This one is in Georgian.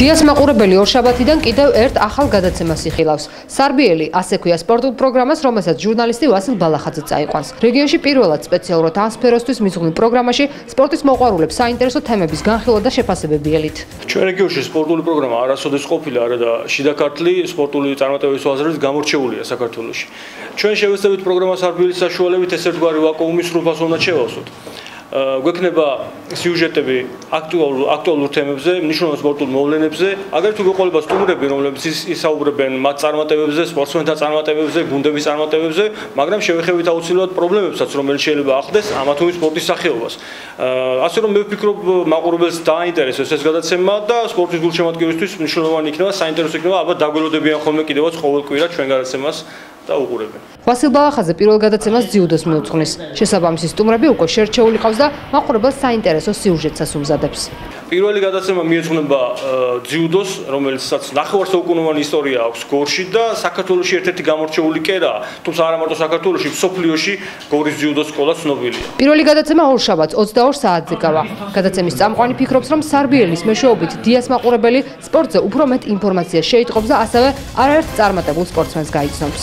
დიას მაყურებელი ორშაბათიდან კიდევ ერთ ახალ გადაცემას იხილავს. Სარბიელი ასე ქვია სპორტულ პროგრამას, რომელსაც ჟურნალისტი ვასილ ბალახაძე წაიყვანს. რეგიონში პირველად სპეციალურად ამ სფეროსთვის მიზღვნილ პროგრამაში სპორტის მოყვარულებს საინტერესო თემების განხილვა და შეფასებები ელით. ჩვენ რეგიონში სპორტული პროგრამა არასოდეს ყოფილა, არა და შიდა ქართლი სპორტული წარმატებების აზრით გამორჩეულია საქართველოში. ჩვენ შევეცდებით პროგრამას სარბიელის საშუალებით ეს ერთგვარი ვაკუუმის სრულფას უნდა შევავსოთ. გვექნება სიუჟეტები აქტუალურ თემებზე, მნიშვნელოვან სპორტულ მოვლენებზე, აგრეთვე გვეყოლება სტუმრები, რომლებიც ისაუბრებენ მათ წარმატებებზე, სპორტსმენთა წარმატებებზე, გუნდების წარმატებებზე, მაგრამ შევეხებით აუცილებლად პრობლემებსაც, რომელიც შეიძლება ახლდეს ამა თუ იმ სპორტის სახეობას. ასე რომ მე ვფიქრობ, მაყურებელს დააინტერესებს ეს გადაცემა და სპორტის გულშემატკივრისთვის მნიშვნელოვანი იქნება, საინტერესო იქნება, ალბათ დაგველოდებიან ხოლმე კიდევაც ყოველ კვირა ჩვენ გადაცემას და უყურებენ. ვასილ ბალახაძე პირველ გადაცემას ძიუდოს მიუძღვნის. შესაბამისი სტუმრები უკვე შერჩეული ყავს და მაყურებელს საინტერესო სიუჟეტსაც უმზადებს. პირველი გადაცემა მიეძღვნება ძიუდოს, რომელსაც ნახევარსაუკუნოვანი ისტორია აქვს გორში და საქართველოში ერთ-ერთი გამორჩეული კერაა, თუმცა არა მარტო საქართველოში, მსოფლიოში გორის ძიუდოს სკოლა ცნობილია. პირველი გადაცემა ორშაბათს 22 საათზე გავა. გადაცემის წამყვანი ფიქრობს, რომ სარბიელის მეშვეობით დიას მაყურებელი სპორტზე უფრო მეტ ინფორმაციას შეიტყობს და ასევე არაერთ წარმატებულ სპორტსმენს გაიცნობს.